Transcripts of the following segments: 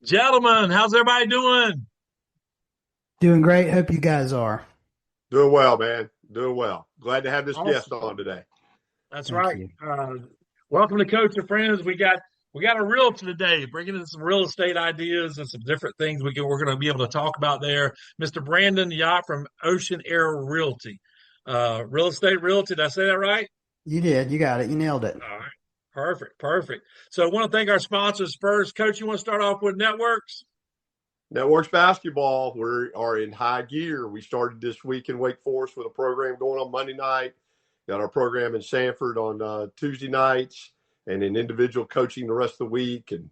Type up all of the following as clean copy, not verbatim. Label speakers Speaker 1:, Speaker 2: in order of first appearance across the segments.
Speaker 1: Gentlemen, how's everybody doing?
Speaker 2: Doing great. Hope you guys are.
Speaker 3: Doing well, man. Doing well. Glad to have this guest
Speaker 1: Awesome.
Speaker 3: on today.
Speaker 1: That's
Speaker 2: Thank
Speaker 1: right.
Speaker 2: you.
Speaker 1: Welcome to Coach and Friends. We got a realtor today, bringing in some real estate ideas and some different things we're going to be able to talk about there. Mr. Brandon Yopp from Oceanaire Realty. Real estate realty. Did I say that right?
Speaker 2: You did. You got it. You nailed it.
Speaker 1: All right. Perfect. Perfect. So I want to thank our sponsors first. Coach, you want to start off with networks?
Speaker 3: Networks basketball, we are in high gear. We started this week in Wake Forest with a program going on Monday night. Got our program in Sanford on Tuesday nights, and in individual coaching the rest of the week. And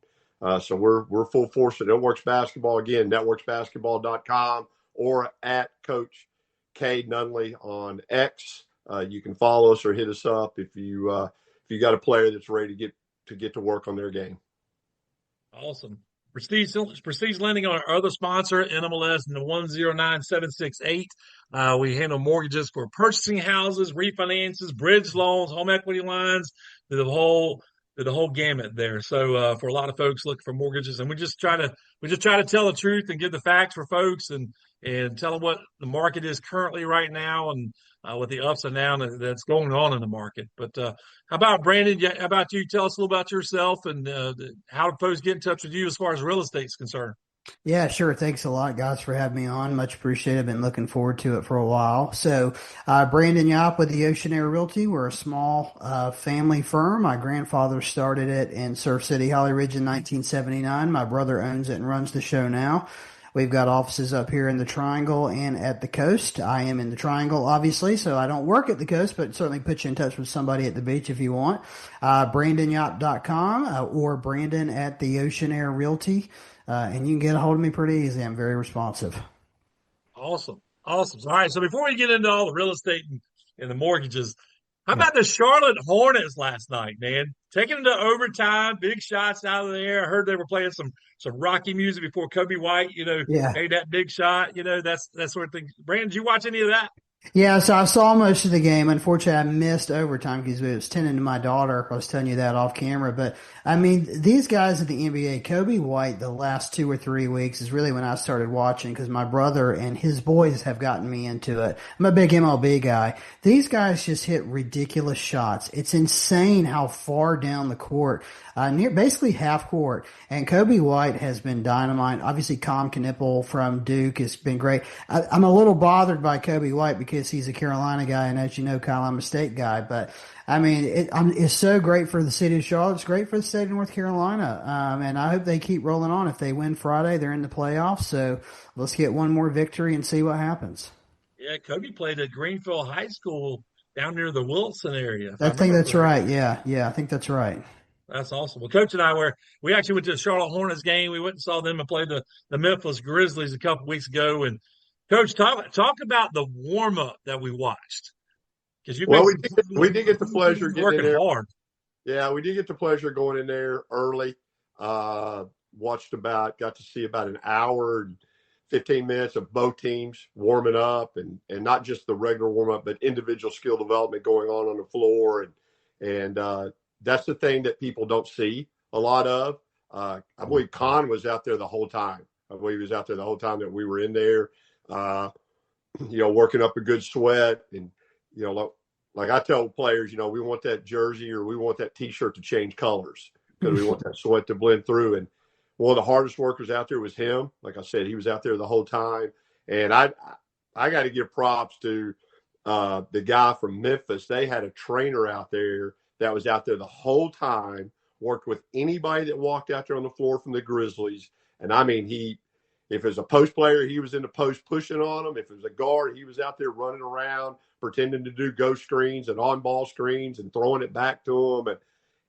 Speaker 3: so we're full force at Networks basketball. Again, networksbasketball.com or at Coach K Nunley on X. You can follow us or hit us up if you got a player that's ready to get to work on their game.
Speaker 1: Awesome. Prestige Lending on our other sponsor, NMLS and the 109768. We handle mortgages for purchasing houses, refinances, bridge loans, home equity lines, the whole gamut there. So for a lot of folks looking for mortgages, and we just try to tell the truth and give the facts for folks and tell them what the market is currently right now and with the ups and downs that's going on in the market. But how about Brandon? How about you? Tell us a little about yourself and how do folks get in touch with you as far as real estate is concerned.
Speaker 2: Yeah, sure. Thanks a lot, guys, for having me on. Much appreciated. Been looking forward to it for a while. Brandon Yopp with the Oceanaire Realty. We're a small family firm. My grandfather started it in Surf City, Holly Ridge in 1979. My brother owns it and runs the show now. We've got offices up here in the Triangle and at the coast. I am in the Triangle, obviously, so I don't work at the coast, but certainly put you in touch with somebody at the beach if you want. BrandonYopp.com or Brandon at the Oceanaire Realty. And you can get a hold of me pretty easy. I'm very responsive.
Speaker 1: Awesome, awesome. All right. So before we get into all the real estate and the mortgages, how
Speaker 2: Yeah.
Speaker 1: about the Charlotte Hornets last night, man? Taking them to overtime, big shots out of the air. I heard they were playing some Rocky music before Kobe White,
Speaker 2: Yeah.
Speaker 1: made that big shot. That's that sort of thing. Brandon, did you watch any of that?
Speaker 2: Yeah, so I saw most of the game. Unfortunately, I missed overtime because it was tending to my daughter. I was telling you that off camera. But I mean, these guys at the NBA, Kobe White, the last 2 or 3 weeks is really when I started watching because my brother and his boys have gotten me into it. I'm a big MLB guy. These guys just hit ridiculous shots. It's insane how far down the court, near basically half court. And Kobe White has been dynamite. Obviously, Tom Knipple from Duke has been great. I'm a little bothered by Kobe White because he's a Carolina guy, and as you know, Kyle, I'm a state guy. But I mean, it's so great for the city of Charlotte. It's great for the state of North Carolina, and I hope they keep rolling on. If they win Friday, they're in the playoffs. So let's get one more victory and see what happens.
Speaker 1: Yeah, Kobe played at Greenfield High School down near the Wilson area, if I
Speaker 2: I think
Speaker 1: remember
Speaker 2: that's
Speaker 1: correctly.
Speaker 2: right. Yeah, I think that's right.
Speaker 1: That's awesome. Well, Coach and we actually went to the Charlotte Hornets game. We went and saw them and played the Memphis Grizzlies a couple weeks ago. And Coach, talk about the warm up that we watched because you've been
Speaker 3: Well, we did get the pleasure getting in
Speaker 1: working
Speaker 3: there.
Speaker 1: hard.
Speaker 3: Yeah, we did get the pleasure going in there early. Got to see about an hour and 15 minutes of both teams warming up and not just the regular warm up, but individual skill development going on the floor. And that's the thing that people don't see a lot of. I believe Khan was out there the whole time. I believe he was out there the whole time that we were in there, working up a good sweat. And, like I tell players, we want that jersey or we want that T-shirt to change colors because we want that sweat to blend through. And one of the hardest workers out there was him. Like I said, he was out there the whole time. And I got to give props to the guy from Memphis. They had a trainer out there that was out there the whole time, worked with anybody that walked out there on the floor from the Grizzlies. And I mean, if it was a post player, he was in the post pushing on them. If it was a guard, he was out there running around, pretending to do ghost screens and on-ball screens and throwing it back to them. And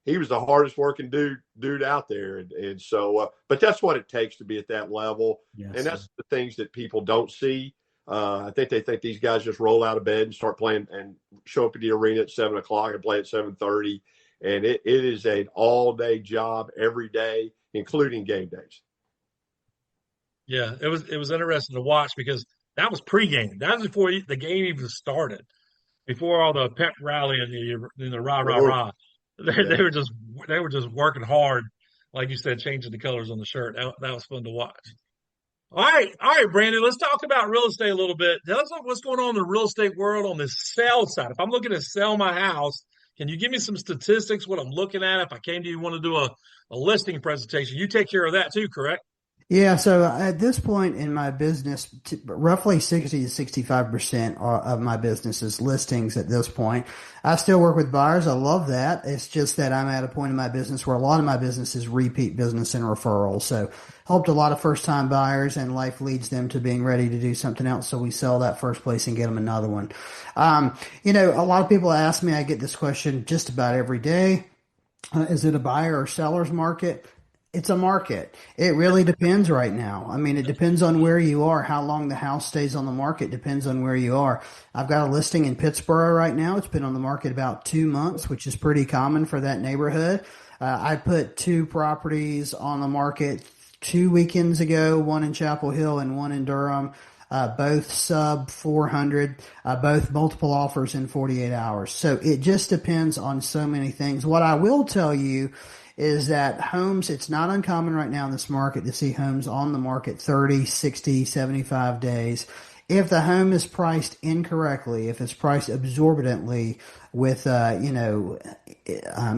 Speaker 3: he was the hardest working dude out there. And so, but that's what it takes to be at that level.
Speaker 2: Yes,
Speaker 3: And
Speaker 2: sir.
Speaker 3: that's the things that people don't see. I think they think these guys just roll out of bed and start playing and show up at the arena at 7 o'clock and play at 7:30. And it is an all-day job every day, including game days.
Speaker 1: Yeah, it was interesting to watch because that was pregame. That was before the game even started, before all the pep rally and the rah rah
Speaker 3: Oh,
Speaker 1: rah. They,
Speaker 3: yeah.
Speaker 1: they were just working hard like you said, changing the colors on the shirt. That was fun to watch. All right, Brandon. Let's talk about real estate a little bit. Tell us what's going on in the real estate world on the sell side. If I'm looking to sell my house, can you give me some statistics? What I'm looking at? If I came to you, want to do a listing presentation, you take care of that too, correct?
Speaker 2: Yeah, so at this point in my business, roughly 60 to 65% of my business is listings at this point. I still work with buyers. I love that. It's just that I'm at a point in my business where a lot of my business is repeat business and referrals. So helped a lot of first time buyers, and life leads them to being ready to do something else. So we sell that first place and get them another one. A lot of people ask me, I get this question just about every day. Is it a buyer or seller's market? It's a market. It really depends right now. I mean, it depends on where you are. How long the house stays on the market depends on where you are. I've got a listing in Pittsburgh right now. It's been on the market about 2 months, which is pretty common for that neighborhood. I put 2 properties on the market 2 weekends ago, one in Chapel Hill and one in Durham. Both sub 400, both multiple offers in 48 hours. So it just depends on so many things. What I will tell you is that homes, it's not uncommon right now in this market to see homes on the market 30, 60, 75 days. If the home is priced incorrectly, if it's priced exorbitantly with,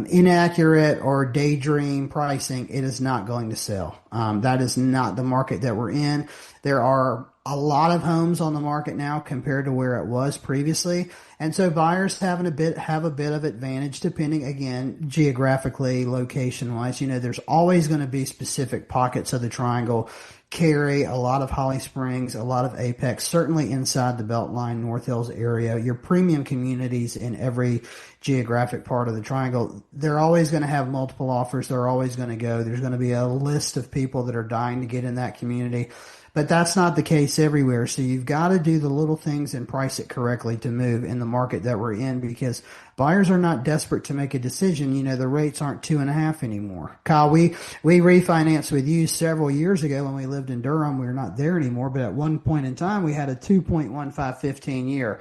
Speaker 2: inaccurate or daydream pricing, it is not going to sell. That is not the market that we're in. There are a lot of homes on the market now compared to where it was previously. And so buyers have a bit of advantage depending, again, geographically, location wise. There's always going to be specific pockets of the triangle. Cary, a lot of Holly Springs, a lot of Apex, certainly inside the Beltline, North Hills area, your premium communities in every geographic part of the triangle, they're always going to have multiple offers. They're always going to go. There's going to be a list of people that are dying to get in that community. But that's not the case everywhere. So you've got to do the little things and price it correctly to move in the market that we're in, because buyers are not desperate to make a decision. The rates aren't 2.5 anymore. Kyle, we refinanced with you several years ago when we lived in Durham. We're not there anymore, but at one point in time we had a 2.15 15-year.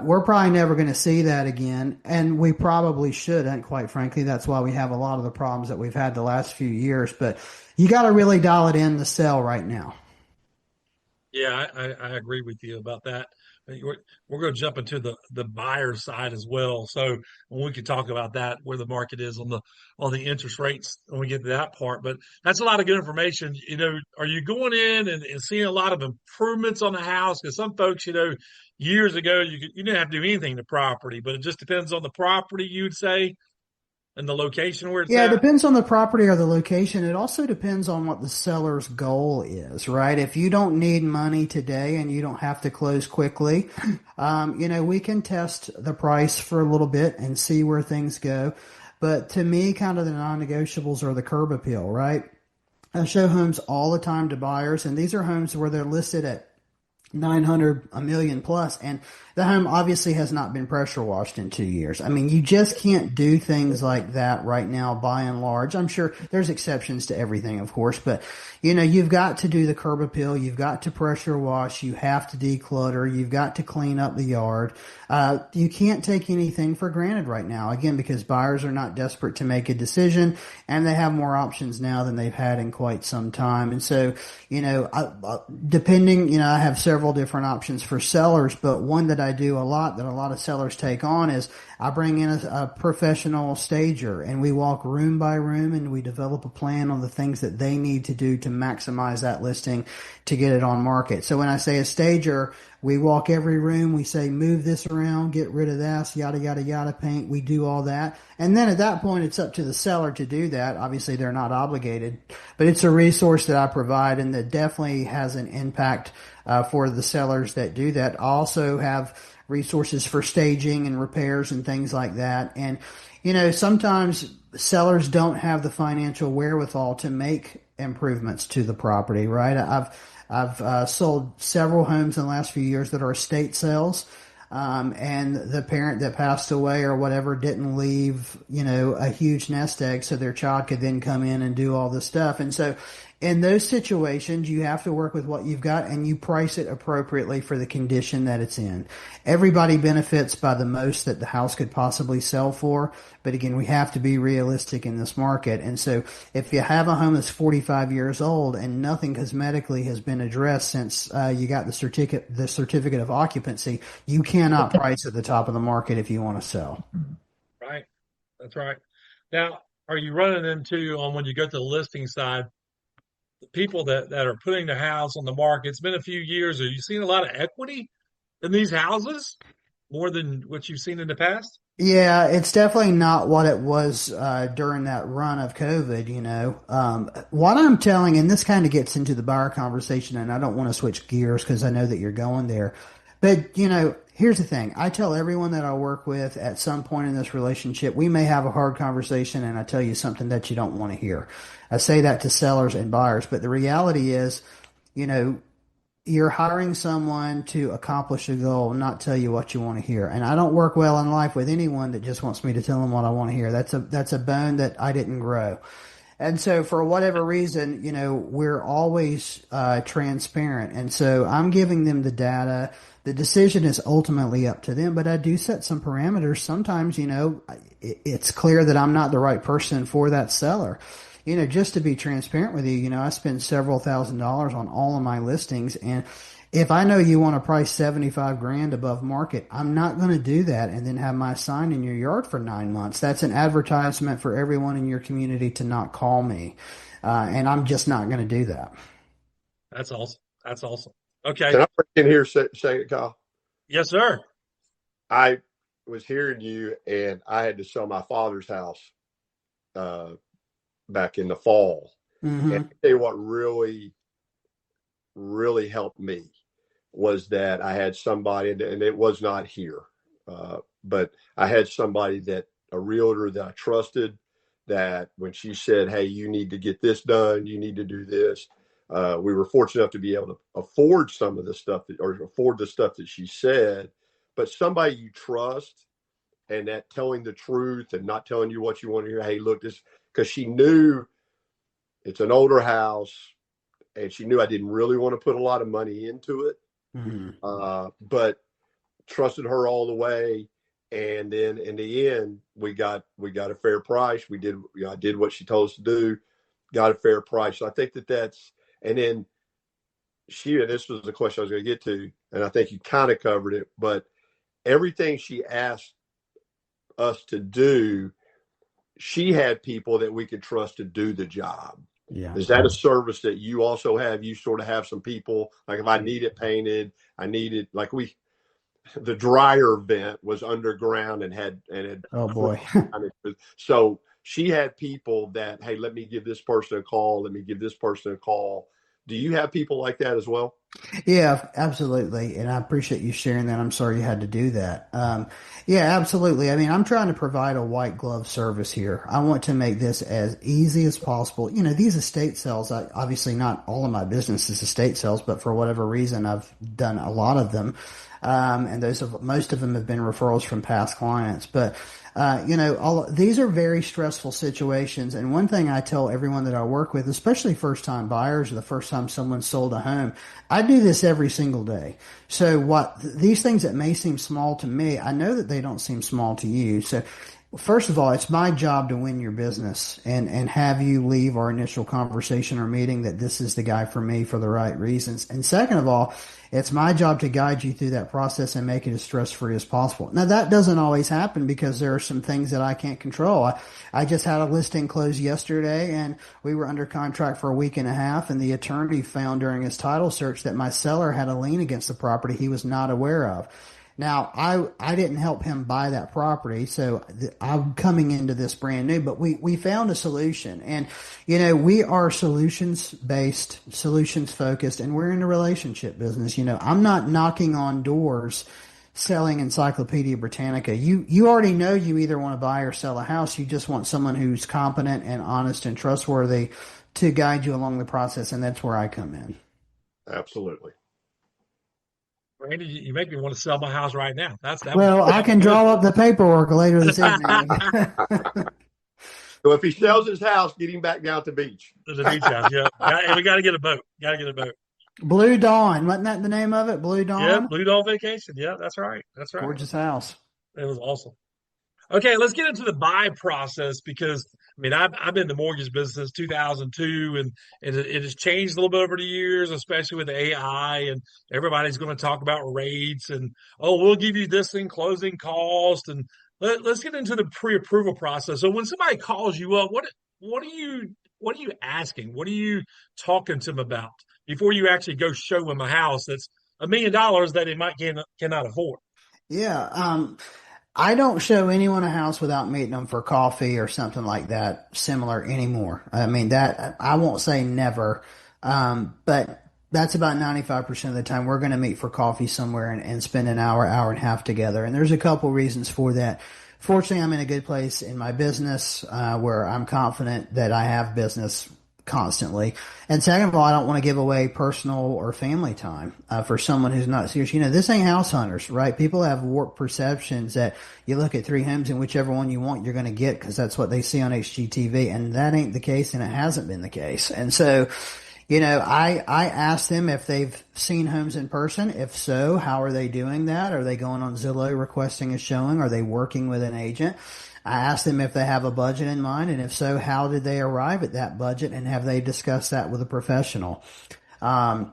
Speaker 2: We're probably never going to see that again, and we probably shouldn't, quite frankly. That's why we have a lot of the problems that we've had the last few years. But you got to really dial it in to sell right now.
Speaker 1: Yeah, I agree with you about that. We're going to jump into the buyer side as well. So when we can talk about that, where the market is on the interest rates when we get to that part. But that's a lot of good information. Are you going in and seeing a lot of improvements on the house? Because some folks, years ago, you didn't have to do anything to property, but it just depends on the property, you'd say, and the location where it's
Speaker 2: Yeah, it
Speaker 1: at.
Speaker 2: depends on the property or the location. It also depends on what the seller's goal is, right? If you don't need money today and you don't have to close quickly, we can test the price for a little bit and see where things go. But to me, kind of the non-negotiables are the curb appeal, right? I show homes all the time to buyers, and these are homes where they're listed at 900, a million plus, and the home obviously has not been pressure washed in 2 years. I mean, you just can't do things like that right now, by and large. I'm sure there's exceptions to everything, of course, but you've got to do the curb appeal. You've got to pressure wash. You have to declutter. You've got to clean up the yard. You can't take anything for granted right now, again, because buyers are not desperate to make a decision, and they have more options now than they've had in quite some time. And so, depending, I have several different options for sellers, but one that I do a lot that a lot of sellers take on is I bring in a professional stager, and we walk room by room, and we develop a plan on the things that they need to do to maximize that listing to get it on market. So when I say a stager, we walk every room. We say, move this around, get rid of that, yada, yada, yada, paint. We do all that. And then at that point, it's up to the seller to do that. Obviously, they're not obligated, but it's a resource that I provide, and that definitely has an impact for the sellers that do that. I also have resources for staging and repairs and things like that. And, sometimes sellers don't have the financial wherewithal to make improvements to the property, right? I've sold several homes in the last few years that are estate sales. And the parent that passed away or whatever didn't leave, a huge nest egg so their child could then come in and do all this stuff. And so in those situations, you have to work with what you've got and you price it appropriately for the condition that it's in. Everybody benefits by the most that the house could possibly sell for. But again, we have to be realistic in this market. And so if you have a home that's 45 years old and nothing cosmetically has been addressed since you got the certificate of occupancy, you cannot price at the top of the market if you want to sell.
Speaker 1: Right. That's right. Now, are you running into on when you go to the listing side, the people that are putting their house on the market? It's been a few years. Are you seeing a lot of equity in these houses more than what you've seen in the past?
Speaker 2: Yeah, it's definitely not what it was during that run of COVID, What I'm telling, and this kind of gets into the buyer conversation, and I don't want to switch gears because I know that you're going there. But, here's the thing. I tell everyone that I work with at some point in this relationship, we may have a hard conversation and I tell you something that you don't want to hear. I say that to sellers and buyers, but the reality is, you know, you're hiring someone to accomplish a goal, not tell you what you want to hear. And I don't work well in life with anyone that just wants me to tell them what I want to hear. That's a bone that I didn't grow. And so for whatever reason, we're always transparent. And so I'm giving them the data. The decision is ultimately up to them, but I do set some parameters. Sometimes, it's clear that I'm not the right person for that seller. Just to be transparent with you, I spend several $1,000s on all of my listings. And if I know you want to price 75 grand above market, I'm not going to do that and then have my sign in your yard for 9 months. That's an advertisement for everyone in your community to not call me. And I'm just not going to do that.
Speaker 1: That's awesome. That's awesome. Okay.
Speaker 3: Can I break in here say it, Kyle?
Speaker 1: Yes, sir.
Speaker 3: I was hearing you, and I had to sell my father's house back in the fall.
Speaker 2: Mm-hmm.
Speaker 3: And I'll tell you what really, really helped me was that I had somebody, and it was not here, but I had somebody a realtor that I trusted, that when she said, hey, you need to get this done, you need to do this. We were fortunate enough to be able to afford some of the stuff or afford the stuff that she said, but somebody you trust and that telling the truth and not telling you what you want to hear. Hey, look, this, because she knew it's an older house and she knew I didn't really want to put a lot of money into it, but trusted her all the way. And then in the end, we got a fair price. I did what she told us to do, got a fair price. So I think that's, and then and this was the question I was going to get to, and I think you kind of covered it, but everything she asked us to do, she had people that we could trust to do the job.
Speaker 2: Yeah.
Speaker 3: Is that a service that you also have? You sort of have some people, like if I need it painted, the dryer vent was underground and had
Speaker 2: Oh boy.
Speaker 3: So she had people that, hey, let me give this person a call. Let me give this person a call. Do you have people like that as well?
Speaker 2: Yeah, absolutely. And I appreciate you sharing that. I'm sorry you had to do that. Yeah, absolutely. I mean, I'm trying to provide a white glove service here. I want to make this as easy as possible. These estate sales, obviously not all of my business is estate sales, but for whatever reason, I've done a lot of them. And most of them have been referrals from past clients. But these are very stressful situations. And one thing I tell everyone that I work with, especially first time buyers or the first time someone sold a home, I do this every single day. So these things that may seem small to me, I know that they don't seem small to you. So first of all, it's my job to win your business and have you leave our initial conversation or meeting that this is the guy for me for the right reasons. And second of all, it's my job to guide you through that process and make it as stress-free as possible. Now, that doesn't always happen because there are some things that I can't control. I just had a listing close yesterday, and we were under contract for a week and a half, and the attorney found during his title search that my seller had a lien against the property he was not aware of. Now, I didn't help him buy that property, so I'm coming into this brand new, but we found a solution. And, we are solutions-based, solutions-focused, and we're in the relationship business. I'm not knocking on doors selling Encyclopedia Britannica. You already know you either want to buy or sell a house. You just want someone who's competent and honest and trustworthy to guide you along the process, and that's where I come in.
Speaker 3: Absolutely.
Speaker 1: Randy, you make me want to sell my house right now.
Speaker 2: Well, I can draw up the paperwork later this evening.
Speaker 3: So if he sells his house, get him back down to the beach.
Speaker 1: The beach house, yeah. And we got to get a boat. Got to get a boat.
Speaker 2: Blue Dawn, wasn't that the name of it? Blue
Speaker 1: Yeah,
Speaker 2: Dawn?
Speaker 1: Blue Dog Vacation. Yeah, that's right. That's right.
Speaker 2: Gorgeous house.
Speaker 1: It was awesome. Okay, let's get into the buy process because I mean I've been in the mortgage business 2002 and it has changed a little bit over the years, especially with AI and everybody's going to talk about rates and we'll give you this in closing cost and let's get into the pre-approval process. So when somebody calls you up, what are you asking? What are you talking to them about before you actually go show them a house that's $1 million that they cannot afford?
Speaker 2: Yeah. I don't show anyone a house without meeting them for coffee or something like that similar anymore. I mean, that I won't say never, but that's about 95% of the time we're going to meet for coffee somewhere and spend an hour, hour and a half together. And there's a couple reasons for that. Fortunately, I'm in a good place in my business, where I'm confident that I have business constantly. And second of all, I don't want to give away personal or family time for someone who's not serious. You know, this ain't house hunters, right? People have warped perceptions that you look at 3 homes and whichever one you want, you're going to get because that's what they see on HGTV. And that ain't the case, and it hasn't been the case. And so, you know, I ask them if they've seen homes in person. If so, how are they doing that? Are they going on Zillow requesting a showing? Are they working with an agent? I asked them if they have a budget in mind, and if so, how did they arrive at that budget, and have they discussed that with a professional? I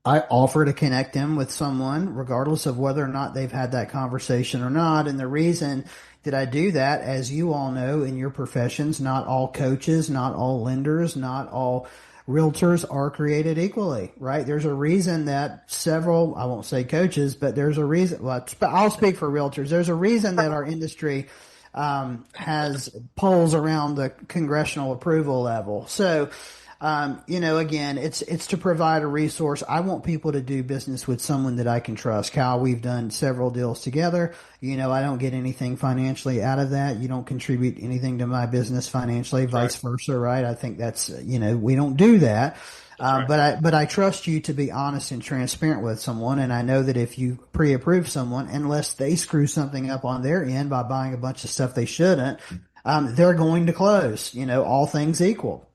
Speaker 2: offer to connect them with someone, regardless of whether or not they've had that conversation or not. And the reason that I do that, as you all know in your professions, not all coaches, not all lenders, not all realtors are created equally, right? There's a reason that several, I won't say coaches, but there's a reason, well, I'll speak for realtors. There's a reason that our industry has polls around the congressional approval level. So, you know, again, it's to provide a resource. I want people to do business with someone that I can trust. Kyle, we've done several deals together. You know, I don't get anything financially out of that. You don't contribute anything to my business financially, vice versa, right? I think that's, you know, we don't do that. But I trust you to be honest and transparent with someone. And I know that if you pre-approve someone, unless they screw something up on their end by buying a bunch of stuff they shouldn't, they're going to close, you know, all things equal.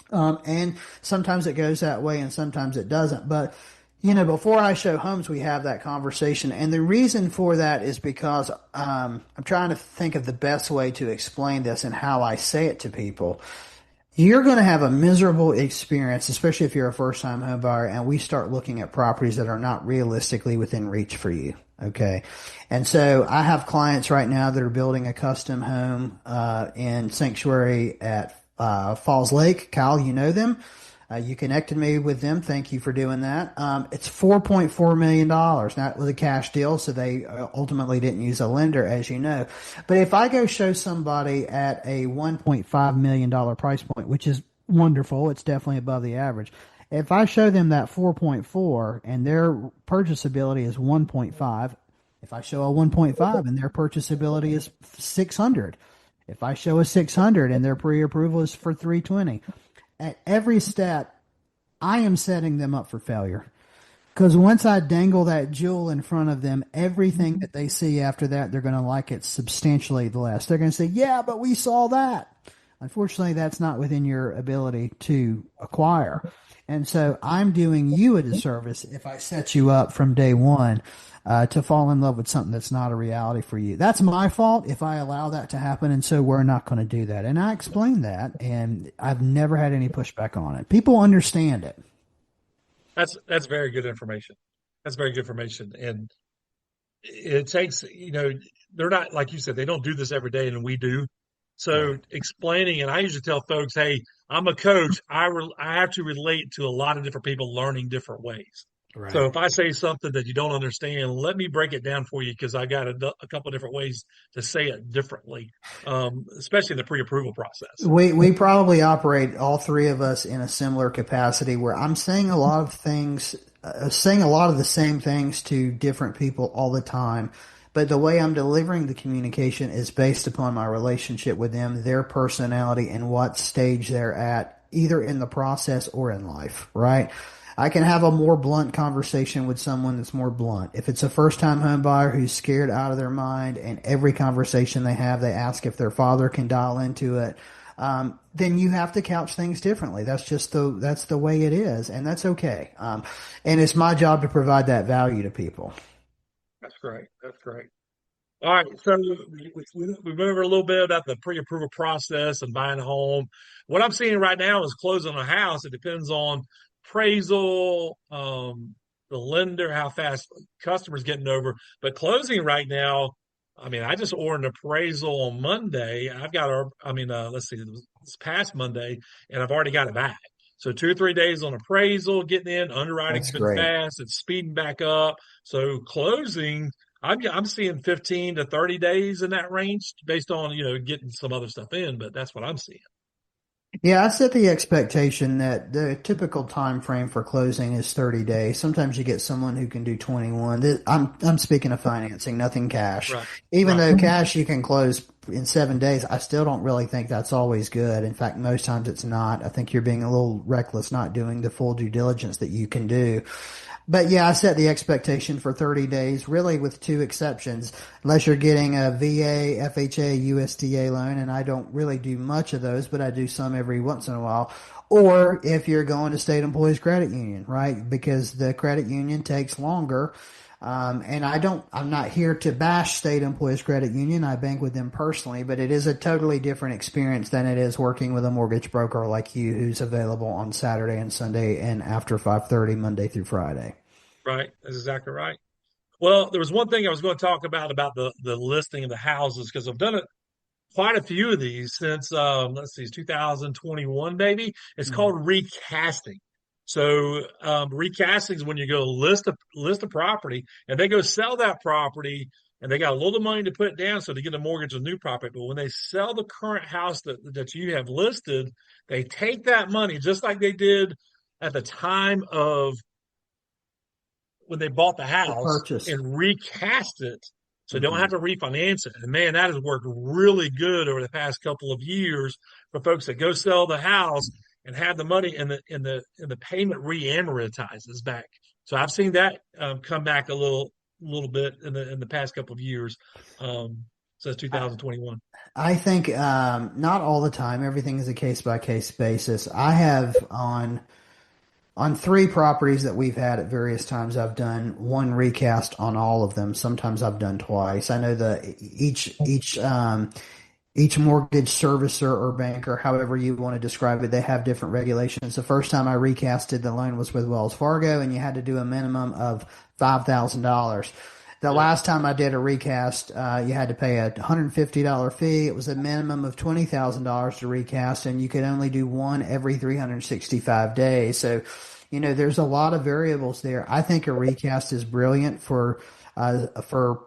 Speaker 2: And sometimes it goes that way and sometimes it doesn't. But, you know, before I show homes, we have that conversation. And the reason for that is because, I'm trying to think of the best way to explain this and how I say it to people. You're going to have a miserable experience, especially if you're a first-time home buyer, and we start looking at properties that are not realistically within reach for you. Okay. And so I have clients right now that are building a custom home, in Sanctuary at, Falls Lake. Kyle, you know them. You connected me with them. Thank you for doing that. It's $4.4 million. Now, it was a cash deal, so they ultimately didn't use a lender, as you know. But if I go show somebody at a $1.5 million price point, which is wonderful, it's definitely above the average. If I show them that 4.4 and their purchasability is 1.5, if I show a 1.5 and their purchasability is 600, if I show a 600 and their pre-approval is for 320, at every step, I am setting them up for failure. Because once I dangle that jewel in front of them, everything that they see after that, they're going to like it substantially less. They're going to say, yeah, but we saw that. Unfortunately, that's not within your ability to acquire. And so I'm doing you a disservice if I set you up from day one to fall in love with something that's not a reality for you. That's my fault if I allow that to happen, and so we're not going to do that. And I explained that, and I've never had any pushback on it. People understand it.
Speaker 1: That's very good information. That's very good information. And it takes, you know, they're not, like you said, they don't do this every day, and we do. So explaining, and I usually tell folks, hey, I'm a coach. I have to relate to a lot of different people learning different ways. Right. So if I say something that you don't understand, let me break it down for you because I got a couple of different ways to say it differently, especially in the pre-approval process.
Speaker 2: We probably operate, all three of us, in a similar capacity where I'm saying a lot of things, saying a lot of the same things to different people all the time. But the way I'm delivering the communication is based upon my relationship with them, their personality, and what stage they're at, either in the process or in life, right? I can have a more blunt conversation with someone that's more blunt. If it's a first-time home buyer who's scared out of their mind, and every conversation they have, they ask if their father can dial into it, then you have to couch things differently. That's the way it is, and that's okay. And it's my job to provide that value to people.
Speaker 1: That's great. That's great. All right, so we went over a little bit about the pre-approval process and buying a home. What I'm seeing right now is closing a house. It depends on appraisal, the lender, how fast customers getting over. But closing right now, I mean, I just ordered an appraisal on Monday. I've got let's see, this past Monday, and I've already got it back. So 2 or 3 days on appraisal, getting in, underwriting's
Speaker 2: That's
Speaker 1: been
Speaker 2: great.
Speaker 1: fast, it's speeding back up. So closing. I'm seeing 15 to 30 days in that range based on, getting some other stuff in, but that's what I'm seeing.
Speaker 2: Yeah, I set the expectation that the typical time frame for closing is 30 days. Sometimes you get someone who can do 21. I'm speaking of financing, nothing cash.
Speaker 1: Right.
Speaker 2: Even
Speaker 1: Right.
Speaker 2: though cash you can close in 7 days, I still don't really think that's always good. In fact, most times it's not. I think you're being a little reckless not doing the full due diligence that you can do. But yeah, I set the expectation for 30 days, really with two exceptions. Unless you're getting a VA, FHA, USDA loan, and I don't really do much of those, but I do some every once in a while. Or if you're going to State Employees Credit Union, right? Because the credit union takes longer. And I'm not here to bash State Employees Credit Union. I bank with them personally, but it is a totally different experience than it is working with a mortgage broker like you who's available on Saturday and Sunday and after 5:30 Monday through Friday.
Speaker 1: Right. That's exactly right. Well, there was one thing I was going to talk about the listing of the houses because I've done it quite a few of these since let's see, 2021 maybe. It's
Speaker 2: Mhm.
Speaker 1: called recasting. So recasting is when you go list a property and they go sell that property and they got a little money to put down so to get a mortgage on new property. But when they sell the current house that you have listed, they take that money just like they did at the time of when they bought the
Speaker 2: The
Speaker 1: house
Speaker 2: purchase.
Speaker 1: and recast it so they don't
Speaker 2: Hmm.
Speaker 1: have to refinance it. And man, that has worked really good over the past couple of years for folks that go sell the house and have the money and the payment re-amortizes back. So I've seen that come back a little bit in the past couple of years since
Speaker 2: I,
Speaker 1: 2021.
Speaker 2: I think not all the time. Everything is a case by case basis. I have on three properties that we've had at various times, I've done one recast on all of them. Sometimes I've done twice. I know each mortgage servicer or banker, however you want to describe it, they have different regulations. The first time I recasted the loan was with Wells Fargo, and you had to do a minimum of $5,000. The
Speaker 1: Yep.
Speaker 2: last time I did a recast, you had to pay a $150 fee. It was a minimum of $20,000 to recast, and you could only do one every 365 days. So, there's a lot of variables there. I think a recast is brilliant for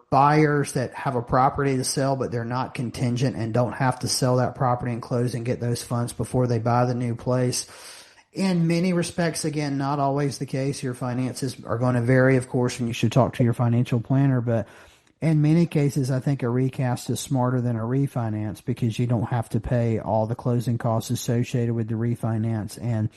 Speaker 2: buyers that have a property to sell, but they're not contingent and don't have to sell that property and close and get those funds before they buy the new place. In many respects, again, not always the case. Your finances are going to vary, of course, and you should talk to your financial planner. But in many cases, I think a recast is smarter than a refinance because you don't have to pay all the closing costs associated with the refinance. And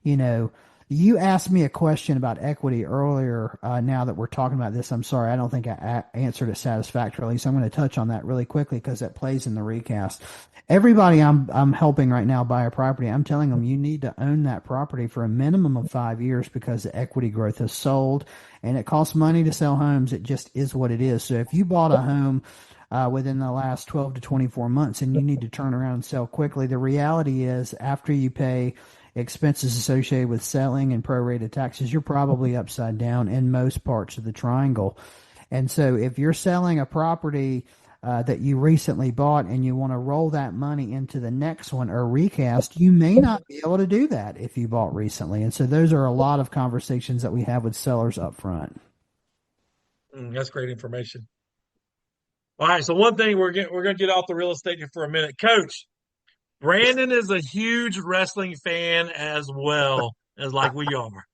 Speaker 2: you know, you asked me a question about equity earlier. Now that we're talking about this, I'm sorry, I don't think I answered it satisfactorily. So I'm going to touch on that really quickly because that plays in the recast. Everybody I'm helping right now buy a property, I'm telling them you need to own that property for a minimum of 5 years because the equity growth has sold and it costs money to sell homes. It just is what it is. So if you bought a home within the last 12 to 24 months and you need to turn around and sell quickly, the reality is after you pay expenses associated with selling and prorated taxes, you're probably upside down in most parts of the triangle. And so if you're selling a property that you recently bought and you want to roll that money into the next one or recast, you may not be able to do that if you bought recently. And so those are a lot of conversations that we have with sellers up front.
Speaker 1: That's great information. All right, so one thing we're going to get off the real estate here for a minute, Coach. Brandon is a huge wrestling fan as well as like we are.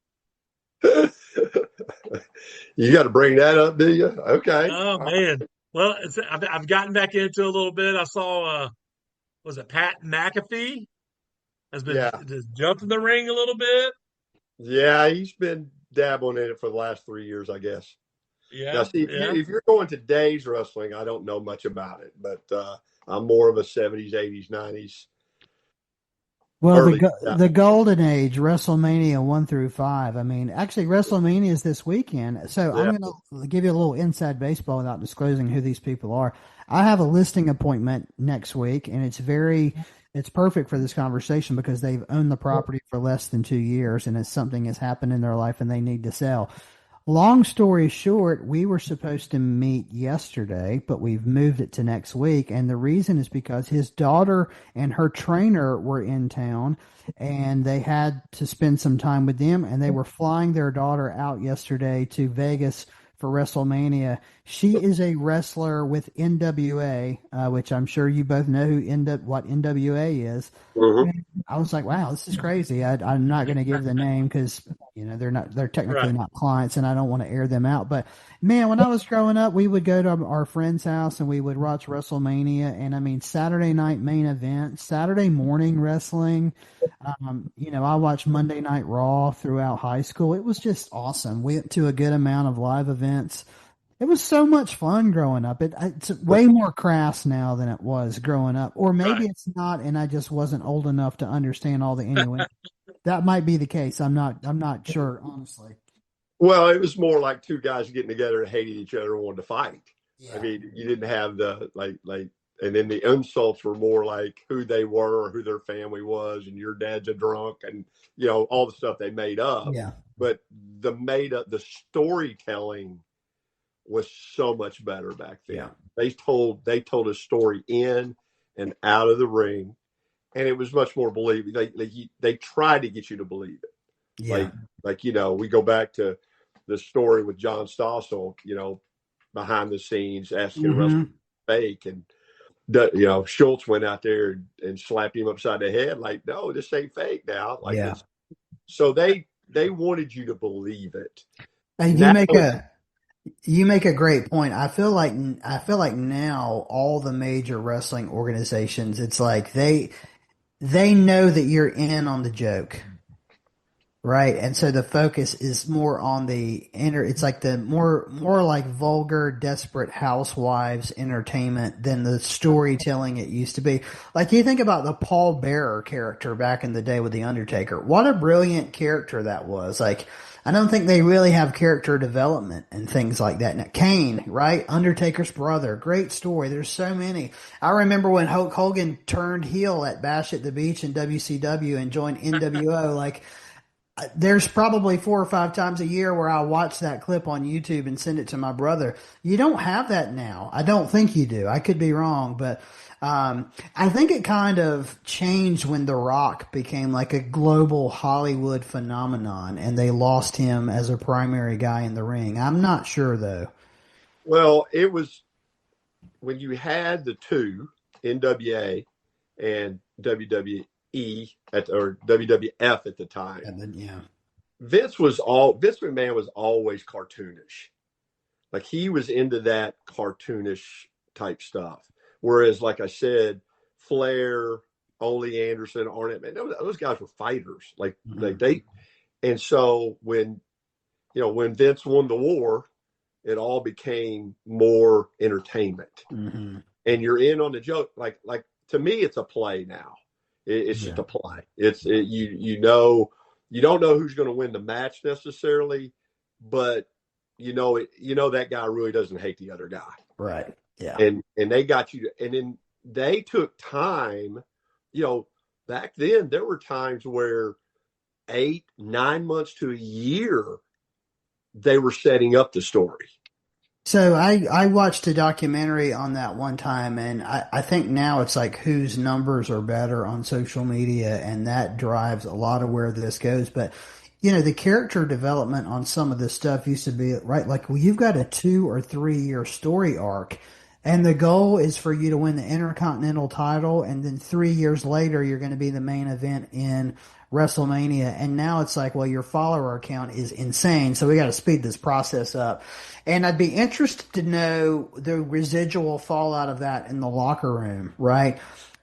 Speaker 3: You got to bring that up, do you? Okay.
Speaker 1: Oh man. Well, I've gotten back into it a little bit. I saw was it Pat McAfee has been
Speaker 3: Yeah.
Speaker 1: just jumped in the ring a little bit.
Speaker 3: Yeah, he's been dabbling in it for the last 3 years, I guess. Now,
Speaker 1: Yeah,
Speaker 3: see,
Speaker 1: yeah.
Speaker 3: if you're going to today's wrestling, I don't know much about it, but I'm more of a 70s, 80s, 90s
Speaker 2: Well,
Speaker 3: early.
Speaker 2: the golden age, WrestleMania 1 through 5. I mean, actually, WrestleMania is this weekend. So
Speaker 3: Yeah.
Speaker 2: I'm going to give you a little inside baseball without disclosing who these people are. I have a listing appointment next week, and it's perfect for this conversation because they've owned the property for less than 2 years, and it's something has happened in their life and they need to sell. Long story short, we were supposed to meet yesterday, but we've moved it to next week. And the reason is because his daughter and her trainer were in town and they had to spend some time with them. And they were flying their daughter out yesterday to Vegas for WrestleMania. She is a wrestler with NWA, which I'm sure you both know what NWA is.
Speaker 3: Mhm.
Speaker 2: I was like, wow, this is crazy. I'm not going to give the name because, they're technically
Speaker 1: Right.
Speaker 2: not clients and I don't want to air them out. But man, when I was growing up, we would go to our friend's house and we would watch WrestleMania. And I mean, Saturday night main event, Saturday morning wrestling. I watched Monday Night Raw throughout high school. It was just awesome. We went to a good amount of live events. It was so much fun growing up. It's way more crass now than it was growing up. Or maybe
Speaker 1: Right.
Speaker 2: it's not, and I just wasn't old enough to understand all the innuendo. That might be the case. I'm not sure, honestly.
Speaker 3: Well, it was more like two guys getting together and hating each other and wanted to fight. I
Speaker 2: Yeah.
Speaker 3: mean, you didn't have the and then the insults were more like who they were or who their family was, and your dad's a drunk, and all the stuff they made up.
Speaker 2: Yeah.
Speaker 3: But the storytelling was so much better back then.
Speaker 2: Yeah.
Speaker 3: They told a story in and out of the ring, and it was much more believable. They tried to get you to believe it.
Speaker 2: Yeah.
Speaker 3: We go back to the story with John Stossel, behind the scenes asking
Speaker 2: Mm-hmm.
Speaker 3: Russell fake, and Schultz went out there and slapped him upside the head like, no, this ain't fake now. Like
Speaker 2: Yeah.
Speaker 3: this. So they wanted you to believe it.
Speaker 2: Hey,
Speaker 3: Now,
Speaker 2: you make a great point. I feel like now all the major wrestling organizations, it's like they know that you're in on the joke. Right. And so the focus is more on the it's like the more like vulgar, desperate housewives entertainment than the storytelling it used to be. Like you think about the Paul Bearer character back in the day with The Undertaker. What a brilliant character that was. Like, I don't think they really have character development and things like that. Now, Kane, right? Undertaker's brother. Great story. There's so many. I remember when Hulk Hogan turned heel at Bash at the Beach in WCW and joined NWO. Like, there's probably 4 or 5 times a year where I watch that clip on YouTube and send it to my brother. You don't have that now. I don't think you do. I could be wrong, but I think it kind of changed when The Rock became like a global Hollywood phenomenon and they lost him as a primary guy in the ring. I'm not sure though.
Speaker 3: well, it was when you had the two, NWA and WWE or WWF at the time.
Speaker 2: And then, yeah.
Speaker 3: Vince McMahon was always cartoonish. Like he was into that cartoonish type stuff. Whereas, like I said, Flair, Ole Anderson, Arnett, man, those guys were fighters. And so when Vince won the war, it all became more entertainment.
Speaker 2: Mm-hmm.
Speaker 3: And you're in on the joke. Like to me, it's a play now. It's just a play. You don't know who's going to win the match necessarily, but that guy really doesn't hate the other guy.
Speaker 2: Right. Yeah.
Speaker 3: And they got you and then they took time, back then there were times where 8, 9 months to a year they were setting up the story.
Speaker 2: So I watched a documentary on that one time, and I think now it's like whose numbers are better on social media, and that drives a lot of where this goes. But, the character development on some of this stuff used to be, right, like, well, you've got a 2 or 3 year story arc, and the goal is for you to win the Intercontinental title, and then 3 years later, you're going to be the main event in WrestleMania. And now it's like, well, your follower count is insane, so we got to speed this process up. And I'd be interested to know the residual fallout of that in the locker room, right?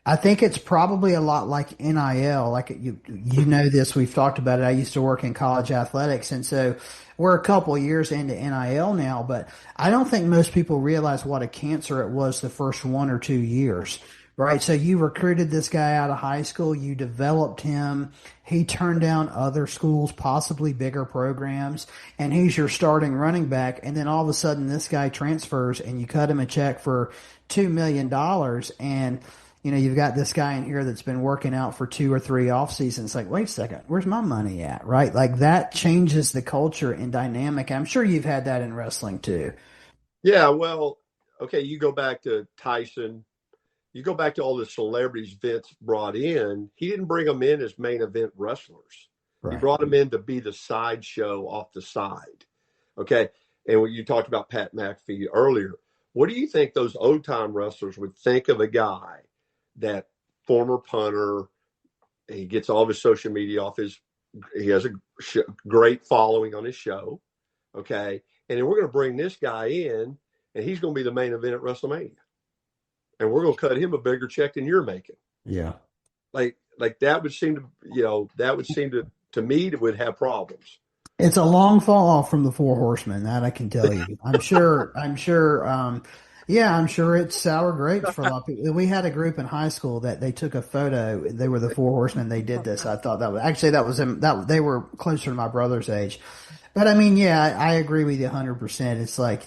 Speaker 2: I think it's probably a lot like NIL. Like you know this, we've talked about it. I used to work in college athletics, and so we're a couple of years into NIL now, but I don't think most people realize what a cancer it was the first 1 or 2 years, Right. So you recruited this guy out of high school, you developed him. He turned down other schools, possibly bigger programs, and he's your starting running back. And then all of a sudden this guy transfers and you cut him a check for $2 million. And, you've got this guy in here that's been working out for 2 or 3 off seasons. It's like, wait a second, where's my money at? Right. Like that changes the culture and dynamic. I'm sure you've had that in wrestling too.
Speaker 3: Yeah, well, okay, you go back to Tyson. You go back to all the celebrities Vince brought in. He didn't bring them in as main event wrestlers. He
Speaker 2: Right.
Speaker 3: brought them in to be the sideshow off the side. Okay. And when you talked about Pat McAfee earlier, what do you think those old time wrestlers would think of a guy, that former punter? He gets all of his social media off he has a great following on his show. Okay. And then we're going to bring this guy in and he's going to be the main event at WrestleMania. And we're going to cut him a bigger check than you're making.
Speaker 2: Yeah.
Speaker 3: Like that would seem to me that would have problems.
Speaker 2: It's a long fall off from the Four Horsemen, that I can tell you. I'm sure it's sour grapes for a lot of people. We had a group in high school that they took a photo. They were the Four Horsemen. They did this. I thought that was that they were closer to my brother's age. But I mean, yeah, I agree with you 100%. It's like,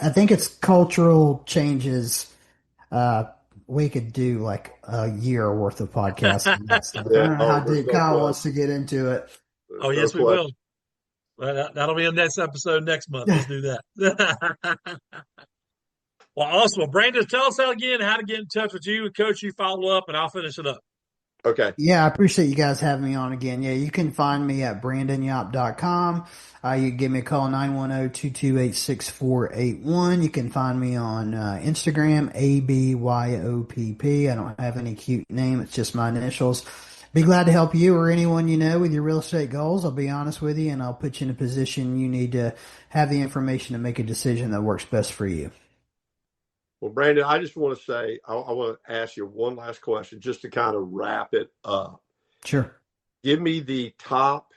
Speaker 2: I think it's cultural changes. Uh, we could do like a year worth of podcasts on that stuff. I
Speaker 3: Yeah,
Speaker 2: don't know how
Speaker 3: there's
Speaker 2: deep
Speaker 3: no
Speaker 2: Kyle
Speaker 3: question.
Speaker 2: wants to get into it.
Speaker 1: Oh, yes, we will. Well, that'll be in next episode next month. Let's do that. Well, awesome. Well, Brandon, tell us again how to get in touch with you, Coach. You follow up, and I'll finish it up.
Speaker 3: Okay.
Speaker 2: Yeah, I appreciate you guys having me on again. Yeah, you can find me at brandonyopp.com. You can give me a call, 910-228-6481. You can find me on Instagram, ABYOPP. I don't have any cute name. It's just my initials. Be glad to help you or anyone you know with your real estate goals. I'll be honest with you, and I'll put you in a position you need to have the information to make a decision that works best for you.
Speaker 3: Well, Brandon, I just want to say, I want to ask you one last question just to kind of wrap it up.
Speaker 2: Sure.
Speaker 3: Give me the top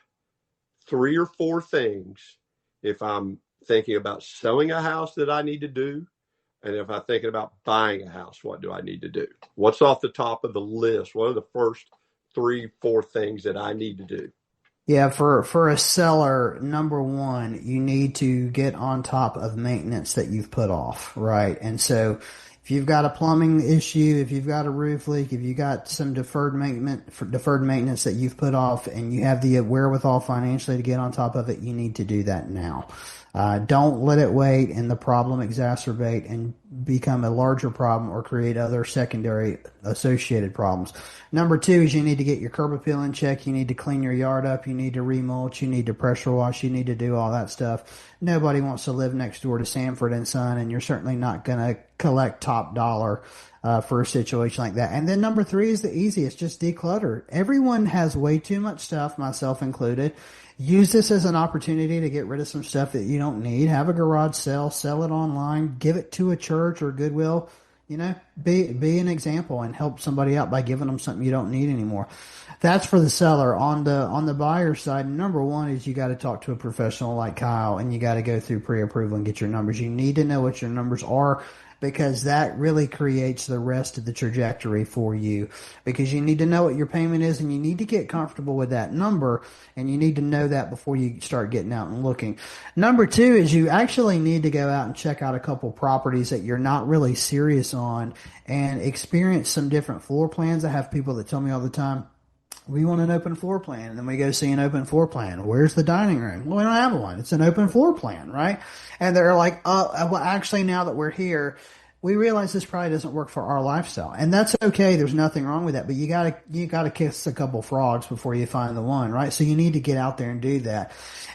Speaker 3: 3 or 4 things if I'm thinking about selling a house that I need to do. And if I'm thinking about buying a house, what do I need to do? What's off the top of the list? What are the first 3, 4 things that I need to do?
Speaker 2: Yeah, for a seller, number one, you need to get on top of maintenance that you've put off, right? And so if you've got a plumbing issue, if you've got a roof leak, if you got some deferred maintenance that you've put off and you have the wherewithal financially to get on top of it, you need to do that now. Don't let it wait and the problem exacerbate and become a larger problem or create other secondary associated problems. Number 2 is you need to get your curb appeal in check. You need to clean your yard up. You need to remulch. You need to pressure wash. You need to do all that stuff. Nobody wants to live next door to Sanford and Son, and you're certainly not going to collect top dollar for a situation like that. And then number 3 is the easiest. Just declutter. Everyone has way too much stuff, myself included. Use this as an opportunity to get rid of some stuff that you don't need. Have a garage sale, sell it online, give it to a church or Goodwill. Be an example and help somebody out by giving them something you don't need anymore. That's for the seller. On the buyer side, number 1 is you got to talk to a professional like Kyle, and you got to go through pre-approval and get your numbers. You need to know what your numbers are, because that really creates the rest of the trajectory for you, because you need to know what your payment is and you need to get comfortable with that number, and you need to know that before you start getting out and looking. Number 2 is you actually need to go out and check out a couple properties that you're not really serious on and experience some different floor plans. I have people that tell me all the time, we want an open floor plan. And then we go see an open floor plan. Where's the dining room? Well, we don't have one. It's an open floor plan, right? And they're like, well, actually, now that we're here, we realize this probably doesn't work for our lifestyle. And that's okay. There's nothing wrong with that. But you gotta kiss a couple frogs before you find the one, right? So you need to get out there and do that.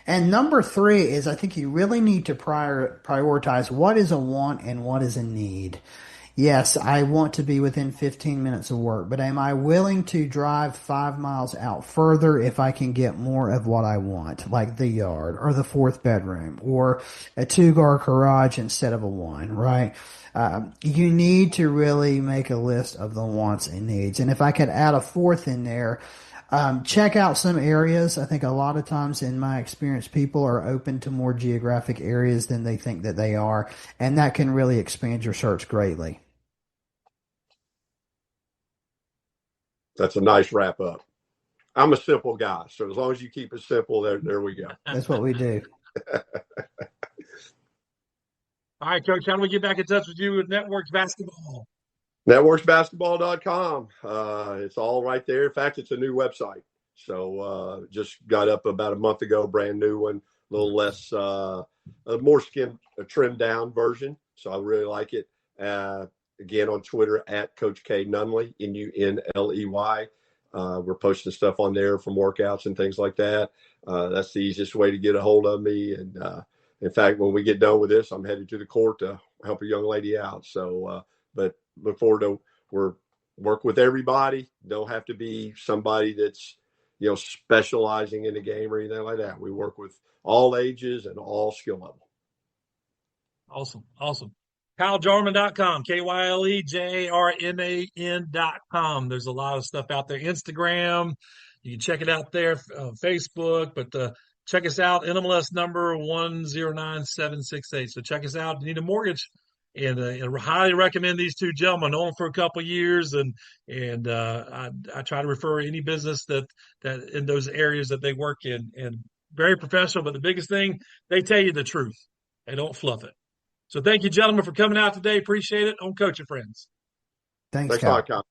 Speaker 2: And number 3 is, I think you really need to prioritize what is a want and what is a need. Yes, I want to be within 15 minutes of work, but am I willing to drive 5 miles out further if I can get more of what I want, like the yard or the 4th bedroom or a 2-car garage instead of a 1, right? You need to really make a list of the wants and needs. And if I could add a 4th in there, check out some areas. I think a lot of times in my experience, people are open to more geographic areas than they think that they are, and that can really expand your search greatly.
Speaker 3: That's a nice wrap up. I'm a simple guy, so as long as you keep it simple, there we go.
Speaker 2: That's what we do.
Speaker 1: All right, Coach, how do we get back in touch with you with Networks Basketball?
Speaker 3: Networksbasketball.com. It's all right there. In fact, it's a new website. So just got up about a month ago, brand new one, a little less, a more trimmed down version. So I really like it. Again, on Twitter at Coach K Nunley, Nunley. We're posting stuff on there from workouts and things like that. That's the easiest way to get a hold of me. And in fact, when we get done with this, I'm headed to the court to help a young lady out. So, but look forward to work with everybody. Don't have to be somebody that's, specializing in the game or anything like that. We work with all ages and all skill level.
Speaker 1: Awesome. KyleJarman.com, KyleJarman.com. There's a lot of stuff out there. Instagram, you can check it out there. Facebook, but check us out. NMLS number 109768. So check us out. If you need a mortgage, and I highly recommend these two gentlemen. Known them for a couple of years, and I try to refer any business that in those areas that they work in, and very professional. But the biggest thing, they tell you the truth. They don't fluff it. So thank you, gentlemen, for coming out today. Appreciate it. On Coaching Friends.
Speaker 2: Thanks,
Speaker 3: Kyle.